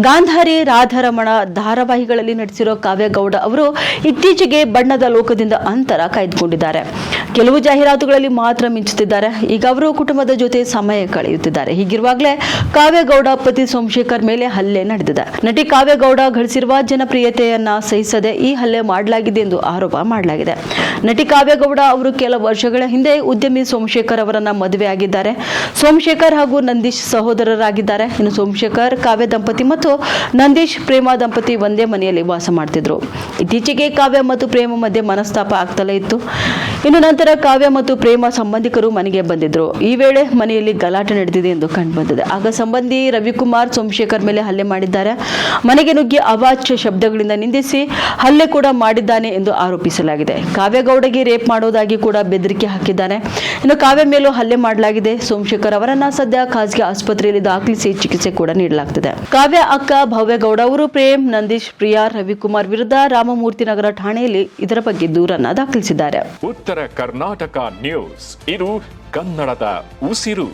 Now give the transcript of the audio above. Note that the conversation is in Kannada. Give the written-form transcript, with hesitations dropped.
ಗಾಂಧಾರಿ, ರಾಧಾರಮಣ ಧಾರಾವಾಹಿಗಳಲ್ಲಿ ನಟಿಸಿರೋ ಕಾವ್ಯಗೌಡ ಅವರು ಇತ್ತೀಚೆಗೆ ಬಣ್ಣದ ಲೋಕದಿಂದ ಅಂತರ ಕಾಯ್ದುಕೊಂಡಿದ್ದಾರೆ. ಕೆಲವು ಜಾಹೀರಾತುಗಳಲ್ಲಿ ಮಾತ್ರ ಮಿಂಚುತ್ತಿದ್ದಾರೆ. ಈಗ ಅವರು ಕುಟುಂಬದ ಜೊತೆ ಸಮಯ ಕಳೆಯುತ್ತಿದ್ದಾರೆ. ಹೀಗಿರುವಾಗಲೇ ಕಾವ್ಯಗೌಡ ಪತಿ ಸೋಮಶೇಖರ್ ಮೇಲೆ ಹಲ್ಲೆ ನಡೆದಿದೆ. ನಟಿ ಕಾವ್ಯಗೌಡ ಗಳಿಸಿರುವ ಜನಪ್ರಿಯತೆಯನ್ನ ಸಹಿಸದೆ ಈ ಹಲ್ಲೆ ಮಾಡಲಾಗಿದೆ ಎಂದು ಆರೋಪ ಮಾಡಲಾಗಿದೆ. ನಟಿ ಕಾವ್ಯಗೌಡ ಅವರು ಕೆಲ ವರ್ಷಗಳ ಹಿಂದೆ ಉದ್ಯಮಿ ಸೋಮಶೇಖರ್ ಅವರನ್ನ ಮದುವೆಯಾಗಿದ್ದಾರೆ. ಸೋಮಶೇಖರ್ ಹಾಗೂ ನಂದೀಶ್ ಸಹೋದರರಾಗಿದ್ದಾರೆ. ಇನ್ನು ಸೋಮಶೇಖರ್ ಕಾವ್ಯ ದಂಪತಿ ಮತ್ತು ನಂದೀಶ್ ಪ್ರೇಮ ದಂಪತಿ ಒಂದೇ ಮನೆಯಲ್ಲಿ ವಾಸ ಮಾಡ್ತಿದ್ರು. ಇತ್ತೀಚೆಗೆ ಕಾವ್ಯ ಮತ್ತು ಪ್ರೇಮ ಮಧ್ಯೆ ಮನಸ್ತಾಪ ಆಗ್ತಲೇ ಇತ್ತು. ಇನ್ನು ನಂತರ ಕಾವ್ಯ ಮತ್ತು ಪ್ರೇಮ ಸಂಬಂಧಿಕರು ಮನೆಗೆ ಬಂದಿದ್ರು. ಈ ವೇಳೆ ಮನೆಯಲ್ಲಿ ಗಲಾಟೆ ನಡೆದಿದೆ ಎಂದು ಕಂಡುಬಂದಿದೆ. ಆಗ ಸಂಬಂಧಿ ರವಿಕುಮಾರ್ ಸೋಮಶೇಖರ್ ಮೇಲೆ ಹಲ್ಲೆ ಮಾಡಿದ್ದಾರೆ. ಮನೆಗೆ ನುಗ್ಗಿ ಅವಾಚ್ಯ ಶಬ್ದಗಳಿಂದ ನಿಂದಿಸಿ ಹಲ್ಲೆ ಕೂಡ ಮಾಡಿದ್ದಾನೆ ಎಂದು ಆರೋಪಿಸಲಾಗಿದೆ. ಕಾವ್ಯಗೌಡಗೆ ರೇಪ್ ಮಾಡೋದಾಗಿ ಕೂಡ ಬೆದರಿಕೆ ಹಾಕಿದ್ದಾನೆ. ಇನ್ನು ಕಾವ್ಯ ಮೇಲೂ ಹಲ್ಲೆ ಮಾಡಲಾಗಿದೆ. ಸೋಮಶೇಖರ್ ಅವರನ್ನ ಸದ್ಯ ಖಾಸಗಿ ಆಸ್ಪತ್ರೆಯಲ್ಲಿ ದಾಖಲಿಸಿ ಚಿಕಿತ್ಸೆ ಕೂಡ ನೀಡಲಾಗ್ತಿದೆ. ಕಾವ್ಯ ಅಕ್ಕ ಭವ್ಯಗೌಡ ಅವರು ಪ್ರೇಮ್, ನಂದೀಶ್, ಪ್ರಿಯಾ, ರವಿಕುಮಾರ್ ವಿರುದ್ಧ ರಾಮಮೂರ್ತಿ ನಗರ ಠಾಣೆಯಲ್ಲಿ ಇದರ ಬಗ್ಗೆ ದೂರನ್ನ ದಾಖಲಿಸಿದ್ದಾರೆ. ಉತ್ತರ ಕರ್ನಾಟಕ ನ್ಯೂಸ್, ಇದು ಕನ್ನಡದ ಉಸಿರು.